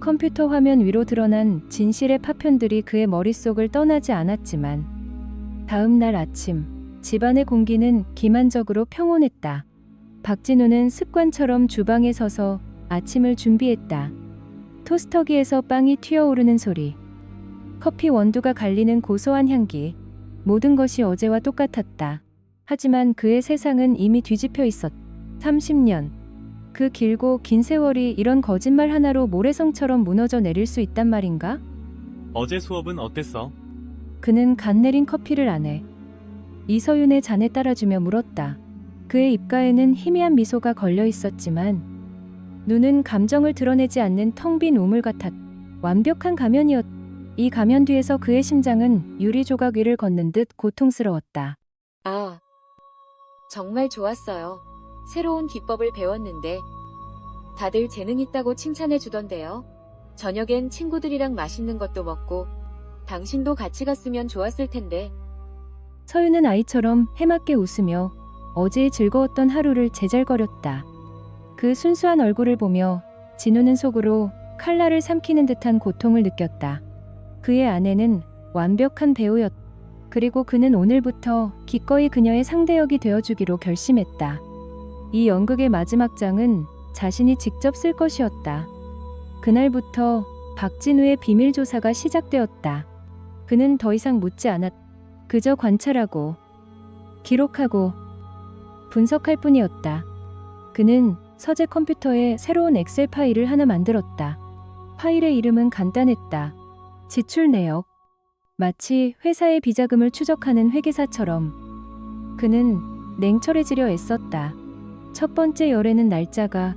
컴퓨터 화면 위로 드러난 진실의 파편들이 그의 머릿속을 떠나지 않았지만 다음 날 아침 집안의 공기는 기만적으로 평온했다. 박진우는 습관처럼 주방에 서서 아침을 준비했다. 토스터기에서 빵이 튀어오르는 소리, 커피 원두가 갈리는 고소한 향기, 모든 것이 어제와 똑같았다. 하지만 그의 세상은 이미 뒤집혀 있었다. 30년. 그 길고 긴 세월이 이런 거짓말 하나로 모래성처럼 무너져 내릴 수 있단 말인가? 어제 수업은 어땠어? 그는 갓 내린 커피를 안에 이서윤의 잔에 따라주며 물었다. 그의 입가에는 희미한 미소가 걸려 있었지만 눈은 감정을 드러내지 않는 텅 빈 우물 같았다. 완벽한 가면이었다. 이 가면 뒤에서 그의 심장은 유리 조각 위를 걷는 듯 고통스러웠다. 아, 정말 좋았어요. 새로운 기법을 배웠는데 다들 재능 있다고 칭찬해 주던데요. 저녁엔 친구들이랑 맛있는 것도 먹고 당신도 같이 갔으면 좋았을 텐데. 서윤은 아이처럼 해맑게 웃으며 어제의 즐거웠던 하루를 제잘거렸다. 그 순수한 얼굴을 보며 진우는 속으로 칼날을 삼키는 듯한 고통을 느꼈다. 그의 아내는 완벽한 배우였다. 그리고 그는 오늘부터 기꺼이 그녀의 상대역이 되어주기로 결심했다. 이 연극의 마지막 장은 자신이 직접 쓸 것이었다. 그날부터 박진우의 비밀 조사가 시작되었다. 그는 더 이상 묻지 않았다. 그저 관찰하고 기록하고 분석할 뿐이었다. 그는 서재 컴퓨터에 새로운 엑셀 파일을 하나 만들었다. 파일의 이름은 간단했다. 지출 내역. 마치 회사의 비자금을 추적하는 회계사처럼 그는 냉철해지려 애썼다. 첫 번째 열에는 날짜가,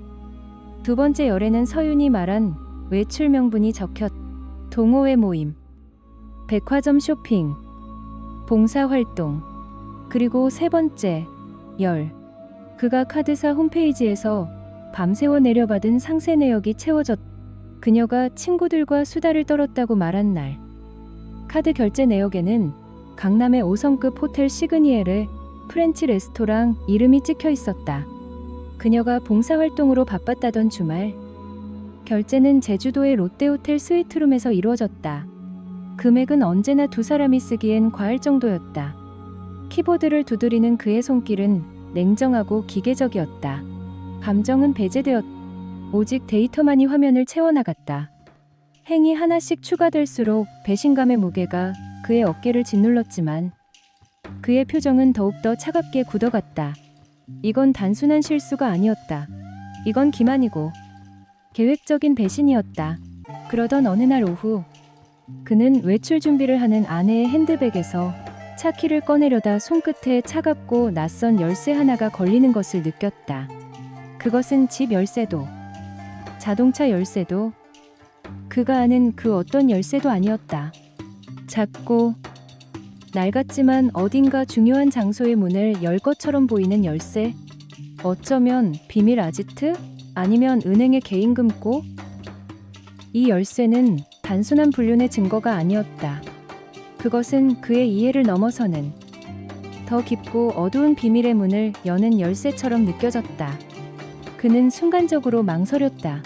두 번째 열에는 서윤이 말한 외출 명분이 적혔. 동호회 모임, 백화점 쇼핑, 봉사활동, 그리고 세 번째 열, 그가 카드사 홈페이지에서 밤새워 내려받은 상세 내역이 채워졌. 그녀가 친구들과 수다를 떨었다고 말한 날, 카드 결제 내역에는 강남의 5성급 호텔 시그니엘의 프렌치 레스토랑 이름이 찍혀 있었다. 그녀가 봉사활동으로 바빴다던 주말, 결제는 제주도의 롯데호텔 스위트룸에서 이루어졌다. 금액은 언제나 두 사람이 쓰기엔 과할 정도였다. 키보드를 두드리는 그의 손길은 냉정하고 기계적이었다. 감정은 배제되었다. 오직 데이터만이 화면을 채워나갔다. 행이 하나씩 추가될수록 배신감의 무게가 그의 어깨를 짓눌렀지만 그의 표정은 더욱더 차갑게 굳어갔다. 이건 단순한 실수가 아니었다. 이건 기만이고 계획적인 배신이었다. 그러던 어느 날 오후, 그는 외출 준비를 하는 아내의 핸드백에서 차 키를 꺼내려다 손끝에 차갑고 낯선 열쇠 하나가 걸리는 것을 느꼈다. 그것은 집 열쇠도 자동차 열쇠도 그가 아는 그 어떤 열쇠도 아니었다. 작고 낡았지만 어딘가 중요한 장소의 문을 열 것처럼 보이는 열쇠? 어쩌면 비밀 아지트? 아니면 은행의 개인 금고? 이 열쇠는 단순한 불륜의 증거가 아니었다. 그것은 그의 이해를 넘어서는 더 깊고 어두운 비밀의 문을 여는 열쇠처럼 느껴졌다. 그는 순간적으로 망설였다.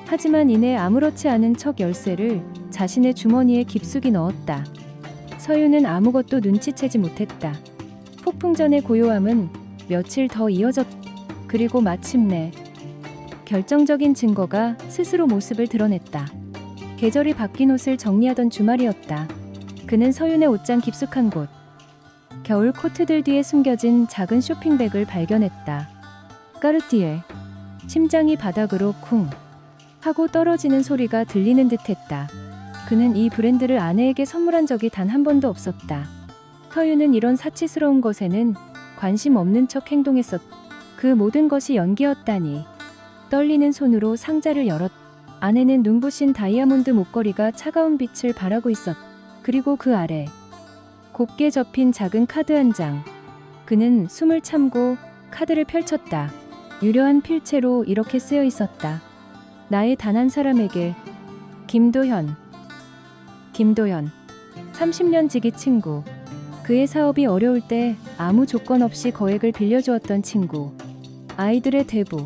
하지만 이내 아무렇지 않은 척 열쇠를 자신의 주머니에 깊숙이 넣었다. 서윤은 아무것도 눈치채지 못했다. 폭풍 전의 고요함은 며칠 더 이어졌다. 그리고 마침내 결정적인 증거가 스스로 모습을 드러냈다. 계절이 바뀐 옷을 정리하던 주말이었다. 그는 서윤의 옷장 깊숙한 곳, 겨울 코트들 뒤에 숨겨진 작은 쇼핑백을 발견했다. 까르띠에. 심장이 바닥으로 쿵 하고 떨어지는 소리가 들리는 듯했다. 그는 이 브랜드를 아내에게 선물한 적이 단 한 번도 없었다. 서윤은 이런 사치스러운 것에는 관심 없는 척 행동했었다. 그 모든 것이 연기였다니. 떨리는 손으로 상자를 열었다. 안에는 눈부신 다이아몬드 목걸이가 차가운 빛을 발하고 있었다. 그리고 그 아래 곱게 접힌 작은 카드 한 장. 그는 숨을 참고 카드를 펼쳤다. 유려한 필체로 이렇게 쓰여 있었다. 나의 단 한 사람에게. 김도현. 30년 지기 친구. 그의 사업이 어려울 때 아무 조건 없이 거액을 빌려주었던 친구. 아이들의 대부.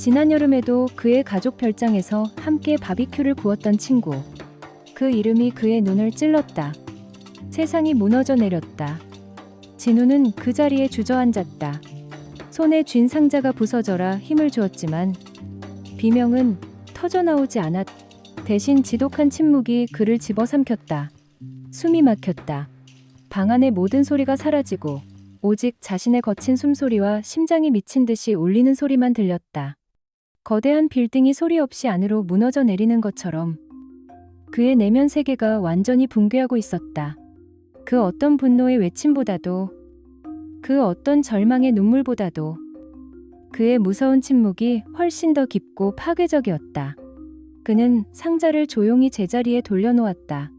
지난 여름에도 그의 가족 별장에서 함께 바비큐를 구웠던 친구. 그 이름이 그의 눈을 찔렀다. 세상이 무너져 내렸다. 진우는 그 자리에 주저앉았다. 손에 쥔 상자가 부서져라 힘을 주었지만 비명은 터져나오지 않았. 대신 지독한 침묵이 그를 집어삼켰다. 숨이 막혔다. 방 안의 모든 소리가 사라지고 오직 자신의 거친 숨소리와 심장이 미친 듯이 울리는 소리만 들렸다. 거대한 빌딩이 소리 없이 안으로 무너져 내리는 것처럼 그의 내면 세계가 완전히 붕괴하고 있었다. 그 어떤 분노의 외침보다도, 그 어떤 절망의 눈물보다도 그의 무서운 침묵이 훨씬 더 깊고 파괴적이었다. 그는 상자를 조용히 제자리에 돌려놓았다.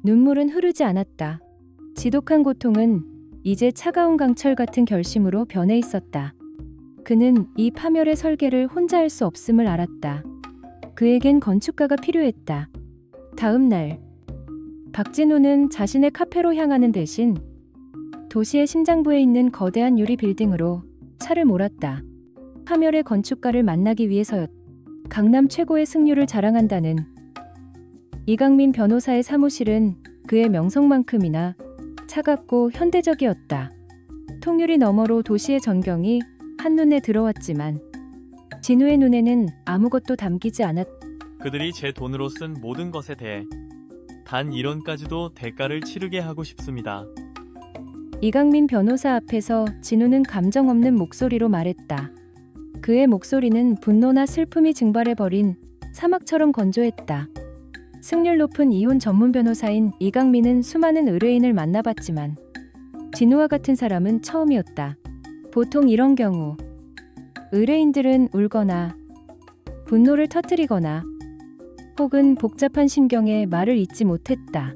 눈물은 흐르지 않았다. 지독한 고통은 이제 차가운 강철 같은 결심으로 변해 있었다. 그는 이 파멸의 설계를 혼자 할 수 없음을 알았다. 그에겐 건축가가 필요했다. 다음 날, 박진우는 자신의 카페로 향하는 대신 도시의 심장부에 있는 거대한 유리 빌딩으로 차를 몰았다. 파멸의 건축가를 만나기 위해서였다. 강남 최고의 승률을 자랑한다는 이강민 변호사의 사무실은 그의 명성만큼이나 차갑고 현대적이었다. 통유리 너머로 도시의 전경이 한눈에 들어왔지만 진우의 눈에는 아무것도 담기지 않았다. 그들이 제 돈으로 쓴 모든 것에 대해 단 1원까지도 대가를 치르게 하고 싶습니다. 이강민 변호사 앞에서 진우는 감정 없는 목소리로 말했다. 그의 목소리는 분노나 슬픔이 증발해버린 사막처럼 건조했다. 승률 높은 이혼 전문 변호사인 이강민은 수많은 의뢰인을 만나봤지만 진우와 같은 사람은 처음이었다. 보통 이런 경우 의뢰인들은 울거나 분노를 터뜨리거나 혹은 복잡한 심경에 말을 잇지 못했다.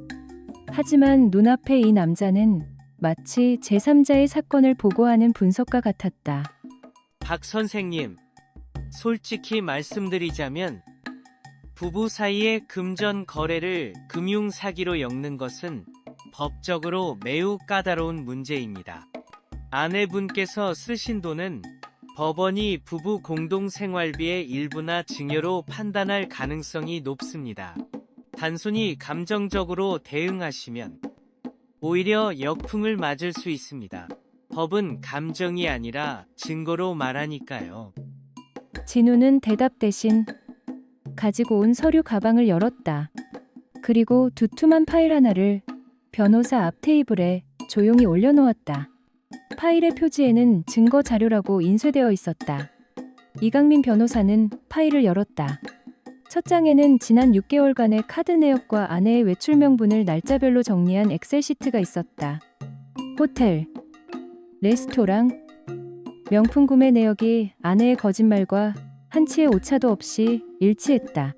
하지만 눈앞에 이 남자는 마치 제3자의 사건을 보고하는 분석가 같았다. 박 선생님, 솔직히 말씀드리자면 부부 사이의 금전 거래를 금융 사기로 엮는 것은 법적으로 매우 까다로운 문제입니다. 아내분께서 쓰신 돈은 법원이 부부 공동 생활비의 일부나 증여로 판단할 가능성이 높습니다. 단순히 감정적으로 대응하시면 오히려 역풍을 맞을 수 있습니다. 법은 감정이 아니라 증거로 말하니까요. 진우는 대답 대신 가지고 온 서류 가방을 열었다. 그리고 두툼한 파일 하나를 변호사 앞 테이블에 조용히 올려놓았다. 파일의 표지에는 증거 자료라고 인쇄되어 있었다. 이강민 변호사는 파일을 열었다. 첫 장에는 지난 6개월간의 카드 내역과 아내의 외출 명분을 날짜별로 정리한 엑셀 시트가 있었다. 호텔, 레스토랑, 명품 구매 내역이 아내의 거짓말과 한치의 오차도 없이 일치했다.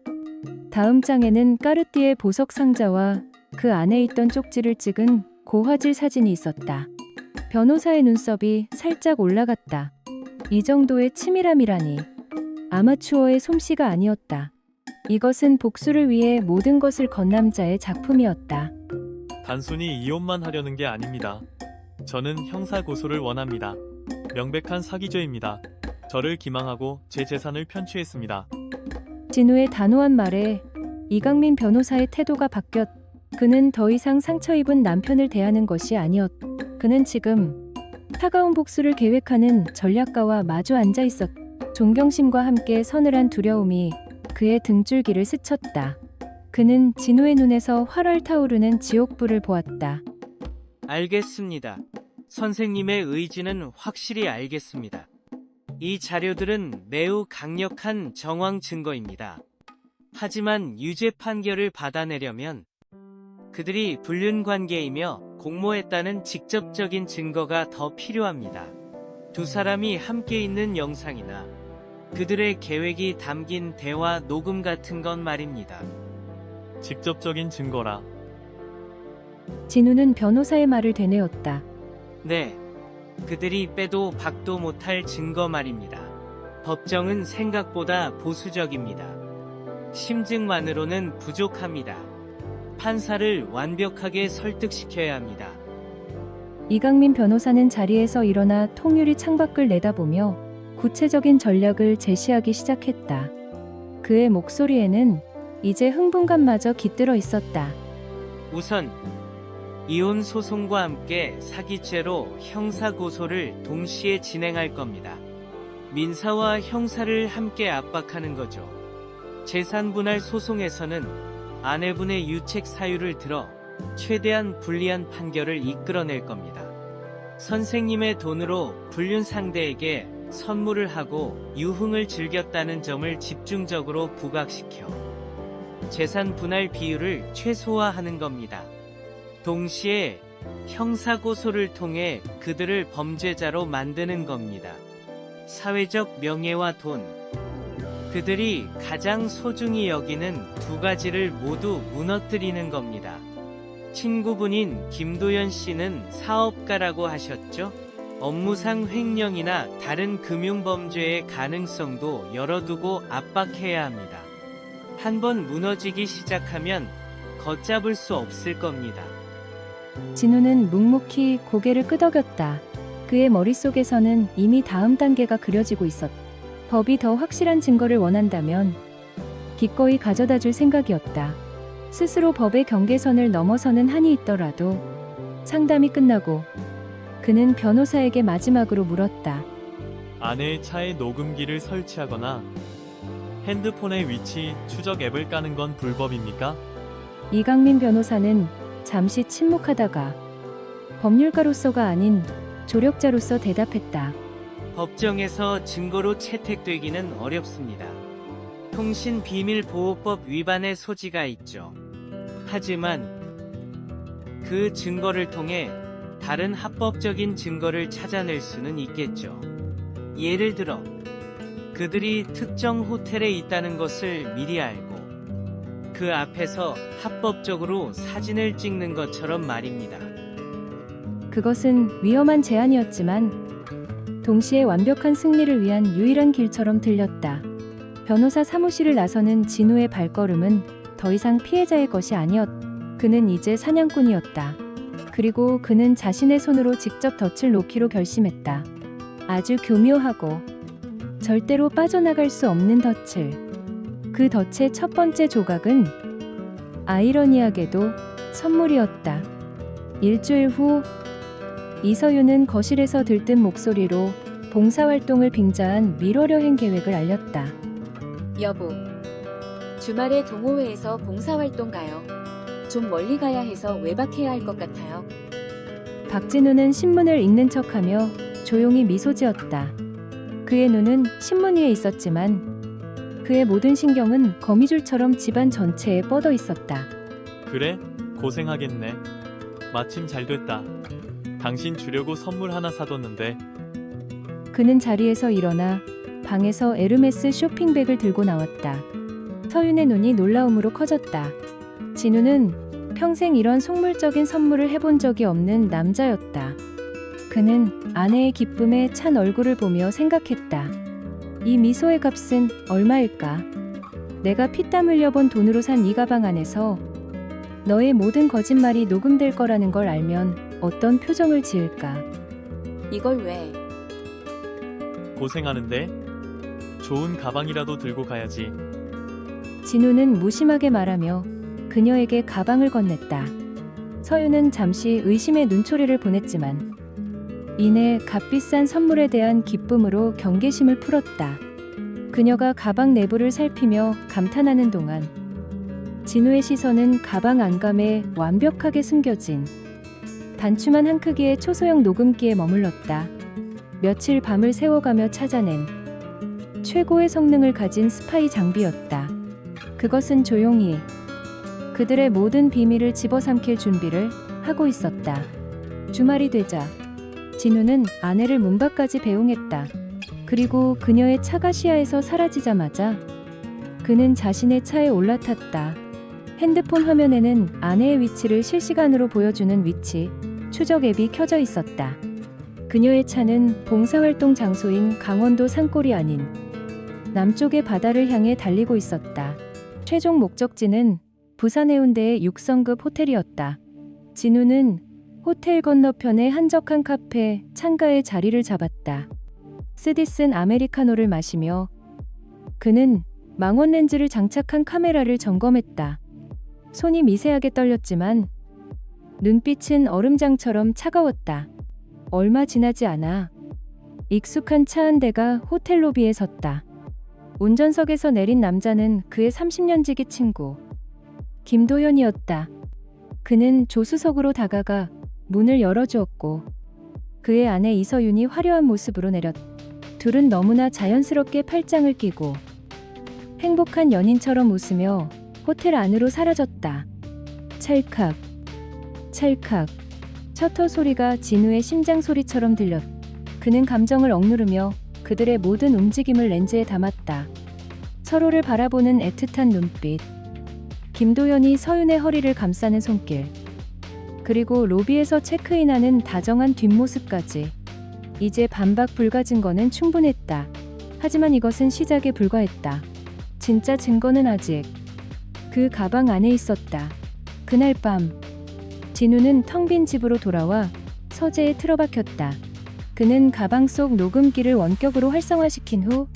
다음 장에는 까르띠에 보석 상자와 그 안에 있던 쪽지를 찍은 고화질 사진이 있었다. 변호사의 눈썹이 살짝 올라갔다. 이 정도의 치밀함이라니. 아마추어의 솜씨가 아니었다. 이것은 복수를 위해 모든 것을 건 남자의 작품이었다. 단순히 이혼만 하려는 게 아닙니다. 저는 형사 고소를 원합니다. 명백한 사기죄입니다. 저를 기망하고 제 재산을 편취했습니다. 진우의 단호한 말에 이강민 변호사의 태도가 바뀌었. 그는 더 이상 상처 입은 남편을 대하는 것이 아니었. 그는 지금 차가운 복수를 계획하는 전략가와 마주 앉아 있었. 존경심과 함께 서늘한 두려움이 그의 등줄기를 스쳤다. 그는 진우의 눈에서 활활 타오르는 지옥불을 보았다. 알겠습니다. 선생님의 의지는 확실히 알겠습니다. 이 자료들은 매우 강력한 정황 증거입니다. 하지만 유죄 판결을 받아내려면 그들이 불륜 관계이며 공모했다는 직접적인 증거가 더 필요합니다. 두 사람이 함께 있는 영상이나 그들의 계획이 담긴 대화 녹음 같은 건 말입니다. 직접적인 증거라. 진우는 변호사의 말을 되뇌었다. 네. 그들이 빼도 박도 못할 증거 말입니다. 법정은 생각보다 보수적입니다. 심증만으로는 부족합니다. 판사를 완벽하게 설득시켜야 합니다. 이강민 변호사는 자리에서 일어나 통유리 창밖을 내다보며 구체적인 전략을 제시하기 시작했다. 그의 목소리에는 이제 흥분감마저 깃들어 있었다. 우선 이혼 소송과 함께 사기죄로 형사 고소를 동시에 진행할 겁니다. 민사와 형사를 함께 압박하는 거죠. 재산 분할 소송에서는 아내분의 유책 사유를 들어 최대한 불리한 판결을 이끌어낼 겁니다. 선생님의 돈으로 불륜 상대에게 선물을 하고 유흥을 즐겼다는 점을 집중적으로 부각시켜 재산 분할 비율을 최소화하는 겁니다. 동시에 형사고소를 통해 그들을 범죄자로 만드는 겁니다. 사회적 명예와 돈, 그들이 가장 소중히 여기는 두 가지를 모두 무너뜨리는 겁니다. 친구분인 김도연 씨는 사업가라고 하셨죠? 업무상 횡령이나 다른 금융범죄의 가능성도 열어두고 압박해야 합니다. 한번 무너지기 시작하면 걷잡을 수 없을 겁니다. 진우는 묵묵히 고개를 끄덕였다. 그의 머릿속에서는 이미 다음 단계가 그려지고 있었다. 법이 더 확실한 증거를 원한다면 기꺼이 가져다 줄 생각이었다. 스스로 법의 경계선을 넘어서는 한이 있더라도. 상담이 끝나고 그는 변호사에게 마지막으로 물었다. 아내의 차에 녹음기를 설치하거나 핸드폰의 위치 추적 앱을 까는 건 불법입니까? 이강민 변호사는 잠시 침묵하다가 법률가로서가 아닌 조력자로서 대답했다. 법정에서 증거로 채택되기는 어렵습니다. 통신비밀보호법 위반의 소지가 있죠. 하지만 그 증거를 통해 다른 합법적인 증거를 찾아낼 수는 있겠죠. 예를 들어 그들이 특정 호텔에 있다는 것을 미리 알고 그 앞에서 합법적으로 사진을 찍는 것처럼 말입니다. 그것은 위험한 제안이었지만 동시에 완벽한 승리를 위한 유일한 길처럼 들렸다. 변호사 사무실을 나서는 진우의 발걸음은 더 이상 피해자의 것이 아니었다. 그는 이제 사냥꾼이었다. 그리고 그는 자신의 손으로 직접 덫을 놓기로 결심했다. 아주 교묘하고 절대로 빠져나갈 수 없는 덫을. 그 덫의 첫 번째 조각은 아이러니하게도 선물이었다. 일주일 후 이서윤은 거실에서 들뜬 목소리로 봉사활동을 빙자한 미뤄여행 계획을 알렸다. 여보, 주말에 동호회에서 봉사활동 가요. 좀 멀리 가야 해서 외박해야 할 것 같아요. 박진우는 신문을 읽는 척하며 조용히 미소 지었다. 그의 눈은 신문 위에 있었지만 그의 모든 신경은 거미줄처럼 집안 전체에 뻗어 있었다. 그래? 고생하겠네. 마침 잘 됐다. 당신 주려고 선물 하나 사뒀는데. 그는 자리에서 일어나 방에서 에르메스 쇼핑백을 들고 나왔다. 서윤의 눈이 놀라움으로 커졌다. 진우는 평생 이런 속물적인 선물을 해본 적이 없는 남자였다. 그는 아내의 기쁨에 찬 얼굴을 보며 생각했다. 이 미소의 값은 얼마일까? 내가 피땀 흘려본 돈으로 산 이 가방 안에서 너의 모든 거짓말이 녹음될 거라는 걸 알면 어떤 표정을 지을까? 이걸 왜? 고생하는데? 좋은 가방이라도 들고 가야지. 진우는 무심하게 말하며 그녀에게 가방을 건넸다. 서윤은 잠시 의심의 눈초리를 보냈지만 이내 값비싼 선물에 대한 기쁨으로 경계심을 풀었다. 그녀가 가방 내부를 살피며 감탄하는 동안 진우의 시선은 가방 안감에 완벽하게 숨겨진 단추만 한 크기의 초소형 녹음기에 머물렀다. 며칠 밤을 새워가며 찾아낸 최고의 성능을 가진 스파이 장비였다. 그것은 조용히 그들의 모든 비밀을 집어삼킬 준비를 하고 있었다. 주말이 되자 진우는 아내를 문 밖까지 배웅했다. 그리고 그녀의 차가 시야에서 사라지자마자 그는 자신의 차에 올라탔다. 핸드폰 화면에는 아내의 위치를 실시간으로 보여주는 위치 추적 앱이 켜져 있었다. 그녀의 차는 봉사활동 장소인 강원도 산골이 아닌 남쪽의 바다를 향해 달리고 있었다. 최종 목적지는 부산 해운대의 6성급 호텔이었다. 진우는 호텔 건너편의 한적한 카페 창가에 자리를 잡았다. 쓰디 쓴 아메리카노를 마시며 그는 망원 렌즈를 장착한 카메라를 점검했다. 손이 미세하게 떨렸지만 눈빛은 얼음장처럼 차가웠다. 얼마 지나지 않아 익숙한 차 한 대가 호텔 로비에 섰다. 운전석에서 내린 남자는 그의 30년 지기 친구 김도현이었다. 그는 조수석으로 다가가 문을 열어주었고 그의 아내 이서윤이 화려한 모습으로 내렸다. 둘은 너무나 자연스럽게 팔짱을 끼고 행복한 연인처럼 웃으며 호텔 안으로 사라졌다. 찰칵, 찰칵. 셔터 소리가 진우의 심장 소리처럼 들렸다. 그는 감정을 억누르며 그들의 모든 움직임을 렌즈에 담았다. 서로를 바라보는 애틋한 눈빛. 김도현이 서윤의 허리를 감싸는 손길. 그리고 로비에서 체크인하는 다정한 뒷모습까지. 이제 반박 불가 증거는 충분했다. 하지만 이것은 시작에 불과했다. 진짜 증거는 아직 그 가방 안에 있었다. 그날 밤 진우는 텅 빈 집으로 돌아와 서재에 틀어박혔다. 그는 가방 속 녹음기를 원격으로 활성화시킨 후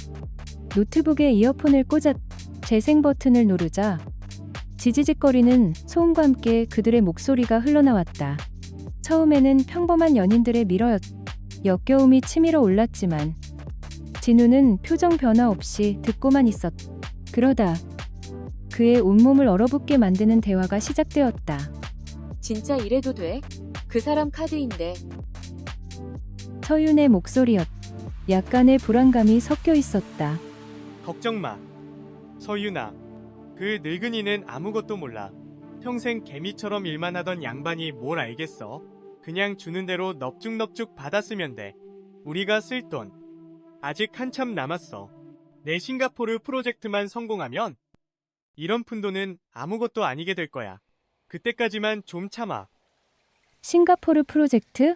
노트북에 이어폰을 꽂아 재생 버튼을 누르자 지지직거리는 소음과 함께 그들의 목소리가 흘러나왔다. 처음에는 평범한 연인들의 미러였다. 역겨움이 치밀어 올랐지만 진우는 표정 변화 없이 듣고만 있었다. 그러다 그의 온몸을 얼어붙게 만드는 대화가 시작되었다. 진짜 이래도 돼? 그 사람 카드인데. 서윤의 목소리였다. 약간의 불안감이 섞여 있었다. 걱정 마. 서윤아. 그 늙은이는 아무것도 몰라. 평생 개미처럼 일만 하던 양반이 뭘 알겠어. 그냥 주는 대로 넙죽넙죽 받았으면 돼. 우리가 쓸 돈 아직 한참 남았어. 내 싱가포르 프로젝트만 성공하면 이런 푼돈은 아무것도 아니게 될 거야. 그때까지만 좀 참아. 싱가포르 프로젝트?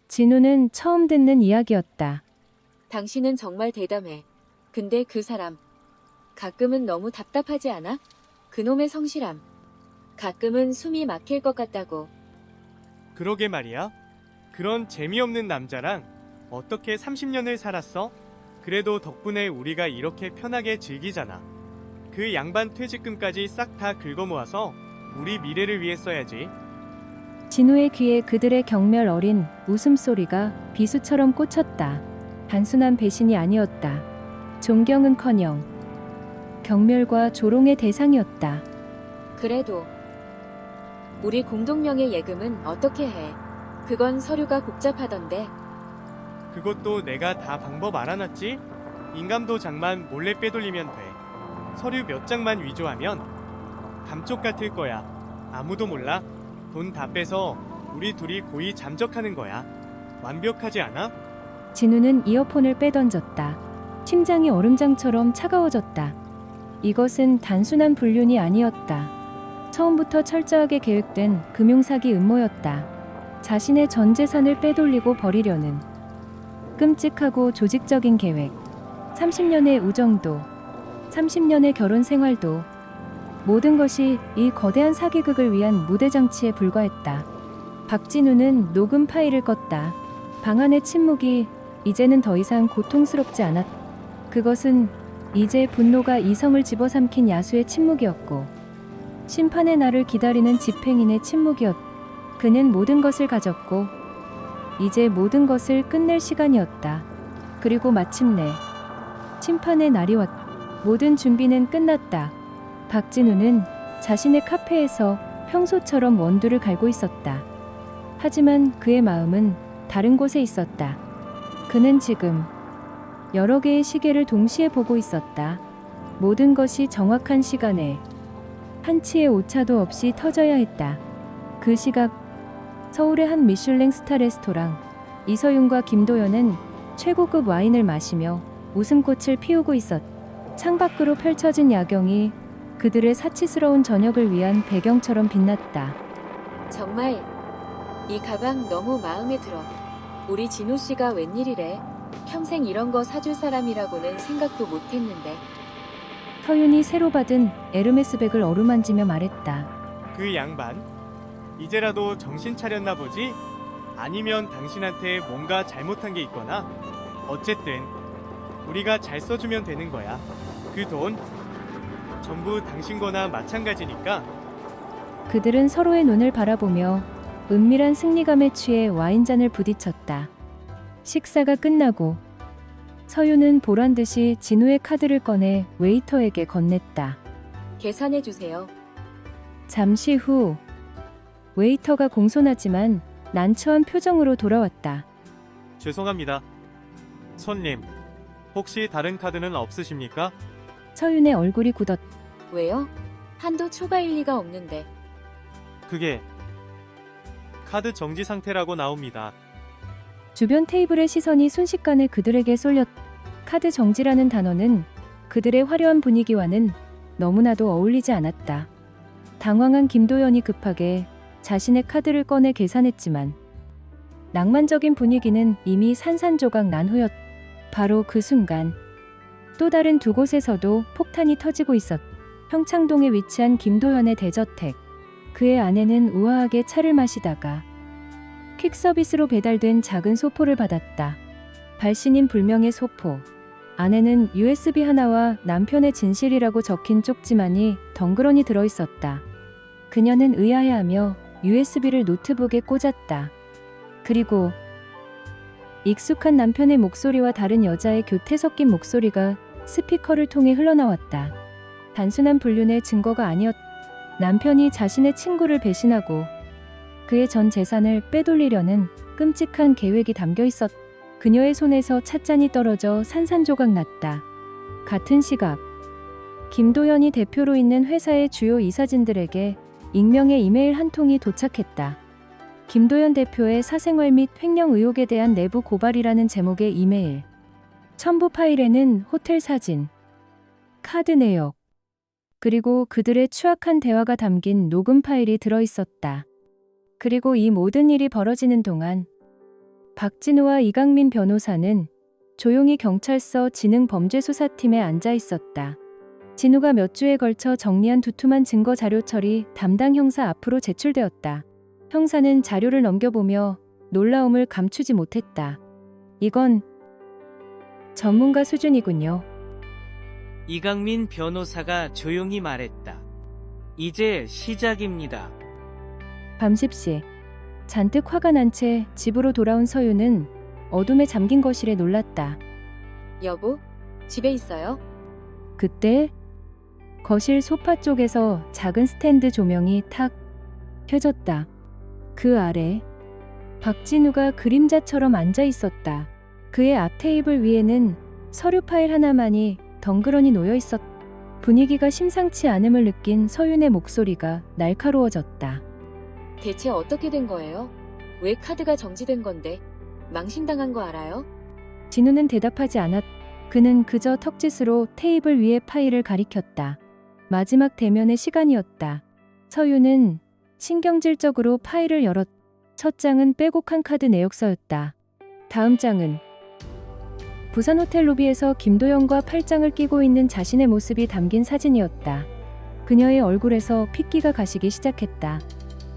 진우는 처음 듣는 이야기였다. 당신은 정말 대담해. 근데 그 사람 가끔은 너무 답답하지 않아? 그놈의 성실함. 가끔은 숨이 막힐 것 같다고. 그러게 말이야. 그런 재미없는 남자랑 어떻게 30년을 살았어? 그래도 덕분에 우리가 이렇게 편하게 즐기잖아. 그 양반 퇴직금까지 싹 다 긁어모아서 우리 미래를 위해 써야지. 진우의 귀에 그들의 경멸 어린 웃음소리가 비수처럼 꽂혔다. 단순한 배신이 아니었다. 존경은커녕 경멸과 조롱의 대상이었다. 그래도 우리 공동명의 예금은 어떻게 해? 그건 서류가 복잡하던데. 그것도 내가 다 방법 알아놨지? 인감도 장만 몰래 빼돌리면 돼. 서류 몇 장만 위조하면 감쪽 같을 거야. 아무도 몰라. 돈 다 빼서 우리 둘이 고이 잠적하는 거야. 완벽하지 않아? 진우는 이어폰을 빼던졌다. 심장이 얼음장처럼 차가워졌다. 이것은 단순한 불륜이 아니었다. 처음부터 철저하게 계획된 금융사기 음모였다. 자신의 전 재산을 빼돌리고 버리려는 끔찍하고 조직적인 계획. 30년의 우정도, 30년의 결혼 생활도, 모든 것이 이 거대한 사기극을 위한 무대장치에 불과했다. 박진우는 녹음 파일을 껐다. 방 안의 침묵이 이제는 더 이상 고통스럽지 않았다. 그것은 이제 분노가 이성을 집어삼킨 야수의 침묵이었고 심판의 날을 기다리는 집행인의 침묵이었다. 그는 모든 것을 가졌고 이제 모든 것을 끝낼 시간이었다. 그리고 마침내 심판의 날이 왔다. 모든 준비는 끝났다. 박진우는 자신의 카페에서 평소처럼 원두를 갈고 있었다. 하지만 그의 마음은 다른 곳에 있었다. 그는 지금 여러 개의 시계를 동시에 보고 있었다. 모든 것이 정확한 시간에 한치의 오차도 없이 터져야 했다. 그 시각 서울의 한 미슐랭 스타 레스토랑. 이서윤과 김도연은 최고급 와인을 마시며 웃음꽃을 피우고 있었다. 창밖으로 펼쳐진 야경이 그들의 사치스러운 저녁을 위한 배경처럼 빛났다. 정말 이 가방 너무 마음에 들어. 우리 진우 씨가 웬일이래? 평생 이런 거 사줄 사람이라고는 생각도 못했는데. 서윤이 새로 받은 에르메스백을 어루만지며 말했다. 그 양반 이제라도 정신 차렸나 보지? 아니면 당신한테 뭔가 잘못한 게 있거나 어쨌든 우리가 잘 써주면 되는 거야. 그 돈 전부 당신 거나 마찬가지니까. 그들은 서로의 눈을 바라보며 은밀한 승리감에 취해 와인잔을 부딪혔다. 식사가 끝나고 서유는 보란듯이 진우의 카드를 꺼내 웨이터에게 건넸다. 계산해 주세요. 잠시 후 웨이터가 공손하지만 난처한 표정으로 돌아왔다. 죄송합니다. 손님, 혹시 다른 카드는 없으십니까? 서윤의 얼굴이 굳었다. 왜요? 한도 초과일 리가 없는데. 그게 카드 정지 상태라고 나옵니다. 주변 테이블의 시선이 순식간에 그들에게 쏠렸다. 카드 정지라는 단어는 그들의 화려한 분위기와는 너무나도 어울리지 않았다. 당황한 김도연이 급하게 자신의 카드를 꺼내 계산했지만 낭만적인 분위기는 이미 산산조각 난 후였다. 바로 그 순간 또 다른 두 곳에서도 폭탄이 터지고 있었다. 평창동에 위치한 김도연의 대저택. 그의 아내는 우아하게 차를 마시다가 퀵서비스로 배달된 작은 소포를 받았다. 발신인 불명의 소포. 안에는 USB 하나와 남편의 진실이라고 적힌 쪽지만이 덩그러니 들어있었다. 그녀는 의아해하며 USB를 노트북에 꽂았다. 그리고 익숙한 남편의 목소리와 다른 여자의 교태 섞인 목소리가 스피커를 통해 흘러나왔다. 단순한 불륜의 증거가 아니었다. 남편이 자신의 친구를 배신하고 그의 전 재산을 빼돌리려는 끔찍한 계획이 담겨 있었다. 그녀의 손에서 찻잔이 떨어져 산산조각 났다. 같은 시각, 김도연이 대표로 있는 회사의 주요 이사진들에게 익명의 이메일 한 통이 도착했다. 김도연 대표의 사생활 및 횡령 의혹에 대한 내부 고발이라는 제목의 이메일. 첨부 파일에는 호텔 사진, 카드 내역, 그리고 그들의 추악한 대화가 담긴 녹음 파일이 들어있었다. 그리고 이 모든 일이 벌어지는 동안 박진우와 이강민 변호사는 조용히 경찰서 지능범죄수사팀에 앉아 있었다. 진우가 몇 주에 걸쳐 정리한 두툼한 증거 자료 처리 담당 형사 앞으로 제출되었다. 형사는 자료를 넘겨보며 놀라움을 감추지 못했다. 이건 전문가 수준이군요. 이강민 변호사가 조용히 말했다. 이제 시작입니다. 밤 10시. 잔뜩 화가 난 채 집으로 돌아온 서유는 어둠에 잠긴 거실에 놀랐다. 여보, 집에 있어요? 그때 거실 소파 쪽에서 작은 스탠드 조명이 탁 켜졌다. 그 아래 박진우가 그림자처럼 앉아 있었다. 그의 앞 테이블 위에는 서류 파일 하나만이 덩그러니 놓여 있었다. 분위기가 심상치 않음을 느낀 서윤의 목소리가 날카로워졌다. 대체 어떻게 된 거예요? 왜 카드가 정지된 건데? 망신당한 거 알아요? 진우는 대답하지 않았다. 그는 그저 턱짓으로 테이블 위의 파일을 가리켰다. 마지막 대면의 시간이었다. 서윤은 신경질적으로 파일을 열었다. 첫 장은 빼곡한 카드 내역서였다. 다음 장은 부산 호텔 로비에서 김도연과 팔짱을 끼고 있는 자신의 모습이 담긴 사진이었다. 그녀의 얼굴에서 핏기가 가시기 시작했다.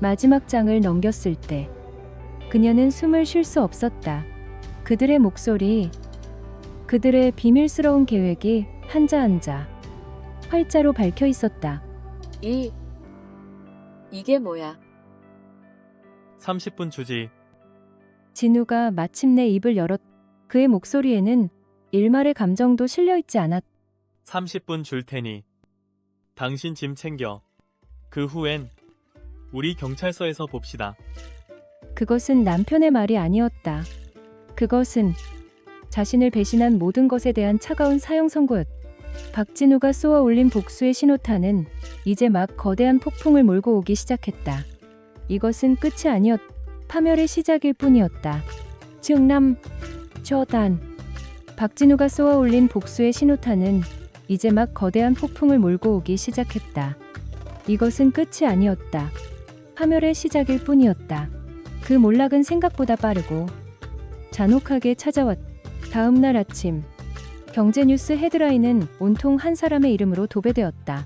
마지막 장을 넘겼을 때 그녀는 숨을 쉴 수 없었다. 그들의 목소리, 그들의 비밀스러운 계획이 한자 한자 활자로 밝혀 있었다. 이게 뭐야? 30분 주지. 진우가 마침내 입을 열었. 그의 목소리에는 일말의 감정도 실려있지 않았. 30분 줄 테니 당신 짐 챙겨. 그 후엔 우리 경찰서에서 봅시다. 그것은 남편의 말이 아니었다. 그것은 자신을 배신한 모든 것에 대한 차가운 사형 선고였다. 박진우가 쏘아 올린 복수의 신호탄은 이제 막 거대한 폭풍을 몰고 오기 시작했다. 이것은 끝이 아니었. 파멸의 시작일 뿐이었다. 증남 저단. 박진우가 쏘아 올린 복수의 신호탄은 이제 막 거대한 폭풍을 몰고 오기 시작했다. 이것은 끝이 아니었다. 파멸의 시작일 뿐이었다. 그 몰락은 생각보다 빠르고 잔혹하게 찾아왔다. 다음 날 아침 경제뉴스 헤드라인은 온통 한 사람의 이름으로 도배되었다.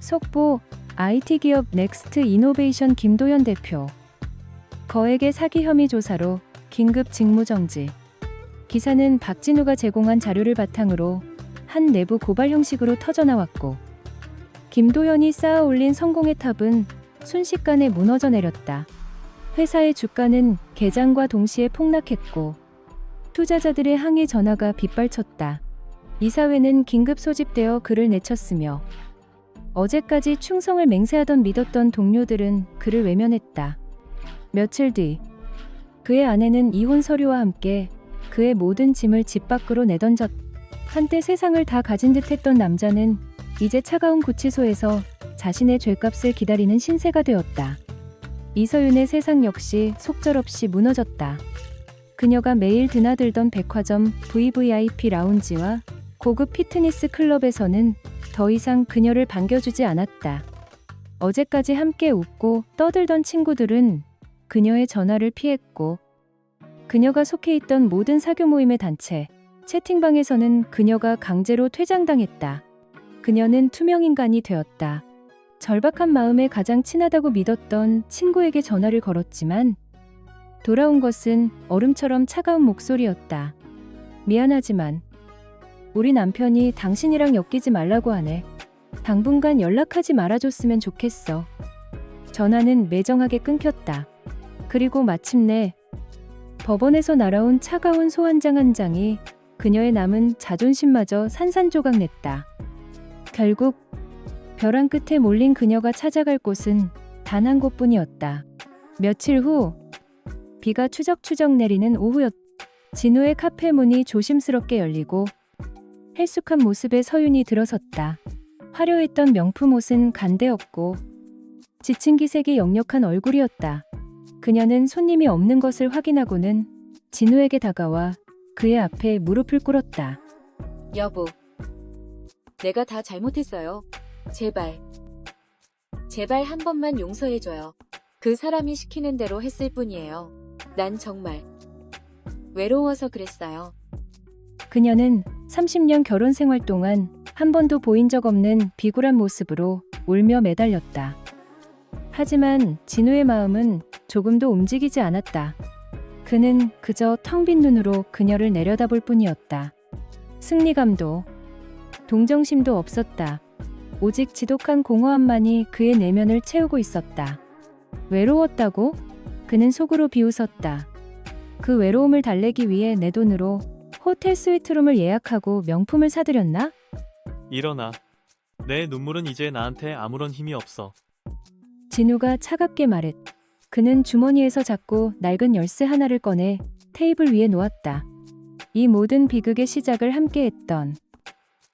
속보 IT기업 넥스트 이노베이션 김도연 대표 거액의 사기 혐의 조사로 긴급 직무정지. 기사는 박진우가 제공한 자료를 바탕으로 한 내부 고발 형식으로 터져나왔고 김도연이 쌓아 올린 성공의 탑은 순식간에 무너져 내렸다. 회사의 주가는 개장과 동시에 폭락했고 투자자들의 항의 전화가 빗발쳤다. 이사회는 긴급 소집되어 글을 내쳤으며 어제까지 충성을 맹세하던 믿었던 동료들은 그를 외면했다. 며칠 뒤 그의 아내는 이혼 서류와 함께 그의 모든 짐을 집 밖으로 내던졌다. 한때 세상을 다 가진 듯했던 남자는 이제 차가운 구치소에서 자신의 죄값을 기다리는 신세가 되었다. 이서윤의 세상 역시 속절없이 무너졌다. 그녀가 매일 드나들던 백화점 VVIP 라운지와 고급 피트니스 클럽에서는 더 이상 그녀를 반겨주지 않았다. 어제까지 함께 웃고 떠들던 친구들은 그녀의 전화를 피했고 그녀가 속해 있던 모든 사교 모임의 단체, 채팅방에서는 그녀가 강제로 퇴장당했다. 그녀는 투명인간이 되었다. 절박한 마음에 가장 친하다고 믿었던 친구에게 전화를 걸었지만 돌아온 것은 얼음처럼 차가운 목소리였다. 미안하지만 우리 남편이 당신이랑 엮이지 말라고 하네. 당분간 연락하지 말아줬으면 좋겠어. 전화는 매정하게 끊겼다. 그리고 마침내 법원에서 날아온 차가운 소환장 한 장이 그녀의 남은 자존심마저 산산조각 냈다. 결국 벼랑 끝에 몰린 그녀가 찾아갈 곳은 단 한 곳뿐이었다. 며칠 후 비가 추적추적 내리는 오후였다. 진우의 카페 문이 조심스럽게 열리고 헬쑥한 모습의 서윤이 들어섰다. 화려했던 명품 옷은 간대었고 지친 기색이 역력한 얼굴이었다. 그녀는 손님이 없는 것을 확인하고는 진우에게 다가와 그의 앞에 무릎을 꿇었다. 여보, 내가 다 잘못했어요. 제발. 제발 한 번만 용서해줘요. 그 사람이 시키는 대로 했을 뿐이에요. 난 정말 외로워서 그랬어요. 그녀는 30년 결혼 생활 동안 한 번도 보인 적 없는 비굴한 모습으로 울며 매달렸다. 하지만 진우의 마음은 조금도 움직이지 않았다. 그는 그저 텅 빈 눈으로 그녀를 내려다볼 뿐이었다. 승리감도 동정심도 없었다. 오직 지독한 공허함만이 그의 내면을 채우고 있었다. 외로웠다고? 그는 속으로 비웃었다. 그 외로움을 달래기 위해 내 돈으로 호텔 스위트룸을 예약하고 명품을 사들였나? 일어나. 내 눈물은 이제 나한테 아무런 힘이 없어. 진우가 차갑게 말했. 그는 주머니에서 자꾸 낡은 열쇠 하나를 꺼내 테이블 위에 놓았다. 이 모든 비극의 시작을 함께했던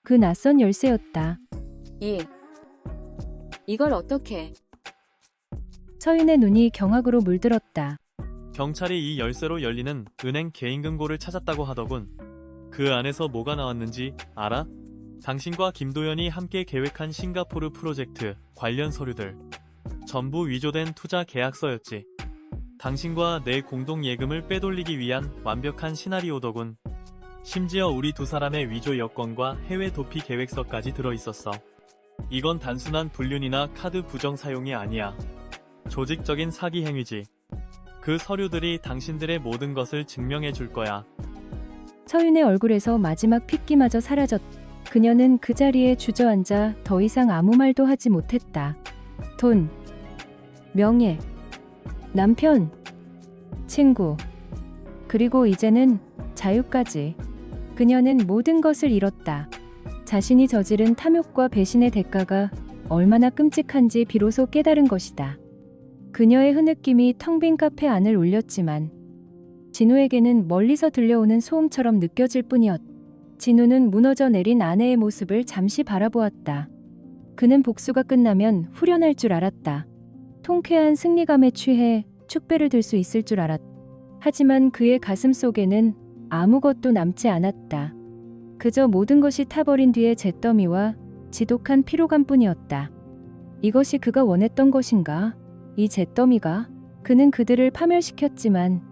그 낯선 열쇠였다. 이걸 어떻게? 서윤의 눈이 경악으로 물들었다. 경찰이 이 열쇠로 열리는 은행 개인금고를 찾았다고 하더군. 그 안에서 뭐가 나왔는지 알아? 당신과 김도연이 함께 계획한 싱가포르 프로젝트 관련 서류들. 전부 위조된 투자 계약서였지. 당신과 내 공동 예금을 빼돌리기 위한 완벽한 시나리오더군. 심지어 우리 두 사람의 위조 여권과 해외 도피 계획서까지 들어있었어. 이건 단순한 불륜이나 카드 부정 사용이 아니야. 조직적인 사기 행위지. 그 서류들이 당신들의 모든 것을 증명해 줄 거야. 서윤의 얼굴에서 마지막 핏기마저 사라졌. 그녀는 그 자리에 주저앉아 더 이상 아무 말도 하지 못했다. 돈, 명예, 남편, 친구, 그리고 이제는 자유까지. 그녀는 모든 것을 잃었다. 자신이 저지른 탐욕과 배신의 대가가 얼마나 끔찍한지 비로소 깨달은 것이다. 그녀의 흐느낌이 텅 빈 카페 안을 울렸지만 진우에게는 멀리서 들려오는 소음처럼 느껴질 뿐이었다. 진우는 무너져 내린 아내의 모습을 잠시 바라보았다. 그는 복수가 끝나면 후련할 줄 알았다. 통쾌한 승리감에 취해 축배를 들 수 있을 줄 알았다. 하지만 그의 가슴 속에는 아무것도 남지 않았다. 그저 모든 것이 타버린 뒤의 잿더미와 지독한 피로감뿐이었다. 이것이 그가 원했던 것인가? 이 잿더미가? 그는 그들을 파멸시켰지만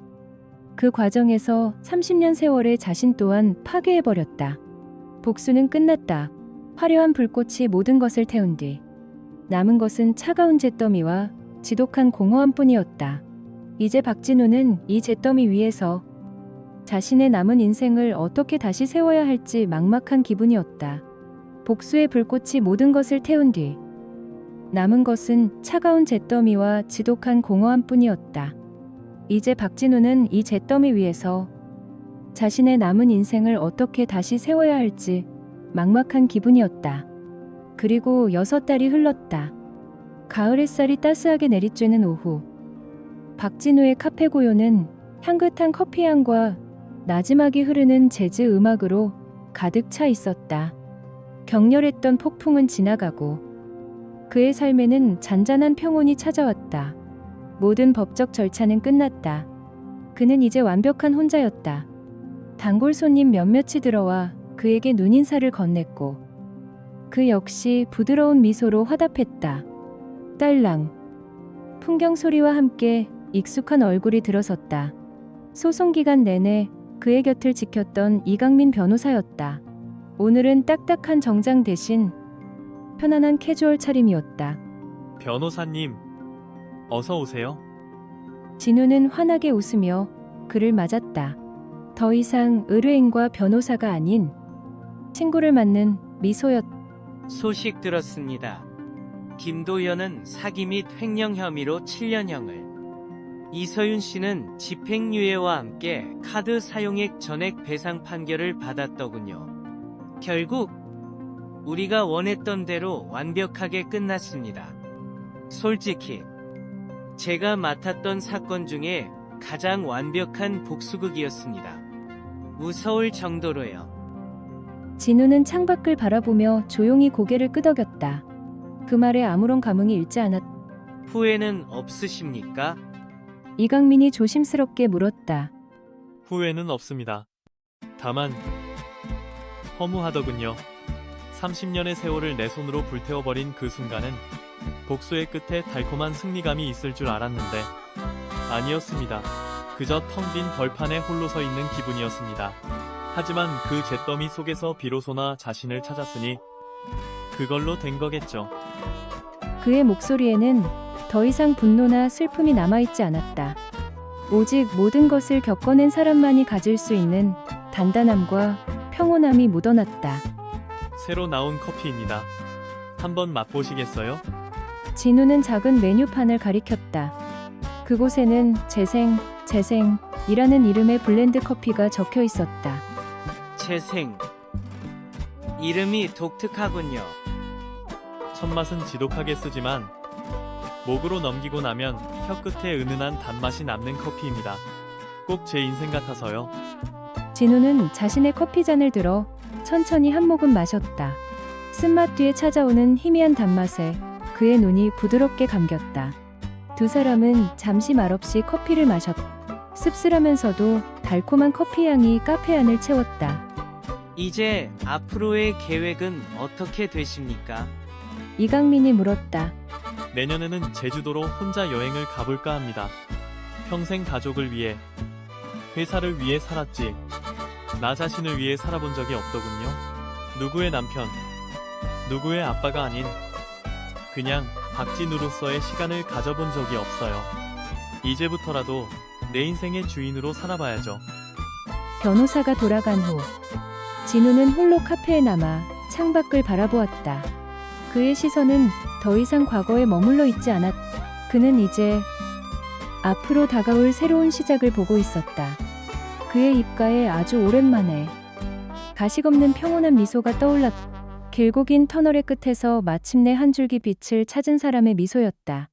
그 과정에서 30년 세월의 자신 또한 파괴해버렸다. 복수는 끝났다. 화려한 불꽃이 모든 것을 태운 뒤 남은 것은 차가운 잿더미와 지독한 공허함뿐이었다. 이제 박진우는 이 잿더미 위에서 자신의 남은 인생을 어떻게 다시 세워야 할지 막막한 기분이었다. 복수의 불꽃이 모든 것을 태운 뒤 남은 것은 차가운 잿더미와 지독한 공허함뿐이었다. 이제 박진우는 이 잿더미 위에서 자신의 남은 인생을 어떻게 다시 세워야 할지 막막한 기분이었다. 그리고 6달이 흘렀다. 가을 햇살이 따스하게 내리쬐는 오후. 박진우의 카페 고요는 향긋한 커피향과 나지막이 흐르는 재즈 음악으로 가득 차 있었다. 격렬했던 폭풍은 지나가고 그의 삶에는 잔잔한 평온이 찾아왔다. 모든 법적 절차는 끝났다. 그는 이제 완벽한 혼자였다. 단골 손님 몇몇이 들어와 그에게 눈인사를 건넸고 그 역시 부드러운 미소로 화답했다. 딸랑. 풍경 소리와 함께 익숙한 얼굴이 들어섰다. 소송 기간 내내 그의 곁을 지켰던 이강민 변호사였다. 오늘은 딱딱한 정장 대신 편안한 캐주얼 차림이었다. 변호사님, 어서 오세요. 진우는 환하게 웃으며 그를 맞았다. 더 이상 의뢰인과 변호사가 아닌 친구를 맞는 미소였다. 소식 들었습니다. 김도연은 사기 및 횡령 혐의로 7년형을, 이서윤 씨는 집행유예와 함께 카드 사용액 전액 배상 판결을 받았더군요. 결국 우리가 원했던 대로 완벽하게 끝났습니다. 솔직히 제가 맡았던 사건 중에 가장 완벽한 복수극이었습니다. 무서울 정도로요. 진우는 창밖을 바라보며 조용히 고개를 끄덕였다. 그 말에 아무런 감흥이 일지 않았다. 후회는 없으십니까? 이강민이 조심스럽게 물었다. 후회는 없습니다. 다만 허무하더군요. 30년의 세월을 내 손으로 불태워버린 그 순간은 복수의 끝에 달콤한 승리감이 있을 줄 알았는데 아니었습니다. 그저 텅 빈 벌판에 홀로 서 있는 기분이었습니다. 하지만 그 잿더미 속에서 비로소나 자신을 찾았으니 그걸로 된 거겠죠. 그의 목소리에는 더 이상 분노나 슬픔이 남아있지 않았다. 오직 모든 것을 겪어낸 사람만이 가질 수 있는 단단함과 평온함이 묻어났다. 새로 나온 커피입니다. 한번 맛보시겠어요? 진우는 작은 메뉴판을 가리켰다. 그곳에는 재생이라는 이름의 블렌드 커피가 적혀 있었다. 재생. 이름이 독특하군요. 첫맛은 지독하게 쓰지만 목으로 넘기고 나면 혀끝에 은은한 단맛이 남는 커피입니다. 꼭 제 인생 같아서요. 진우는 자신의 커피잔을 들어 천천히 한 모금 마셨다. 쓴맛 뒤에 찾아오는 희미한 단맛에 그의 눈이 부드럽게 감겼다. 두 사람은 잠시 말없이 커피를 마셨다. 씁쓸하면서도 달콤한 커피 향이 카페 안을 채웠다. 이제 앞으로의 계획은 어떻게 되십니까? 이강민이 물었다. 내년에는 제주도로 혼자 여행을 가볼까 합니다. 평생 가족을 위해, 회사를 위해 살았지 나 자신을 위해 살아본 적이 없더군요. 누구의 남편, 누구의 아빠가 아닌 그냥 박진우로서의 시간을 가져본 적이 없어요. 이제부터라도 내 인생의 주인으로 살아봐야죠. 변호사가 돌아간 후 진우는 홀로 카페에 남아 창밖을 바라보았다. 그의 시선은 더 이상 과거에 머물러 있지 않았다. 그는 이제 앞으로 다가올 새로운 시작을 보고 있었다. 그의 입가에 아주 오랜만에 가식 없는 평온한 미소가 떠올랐다. 길고 긴 터널의 끝에서 마침내 한 줄기 빛을 찾은 사람의 미소였다.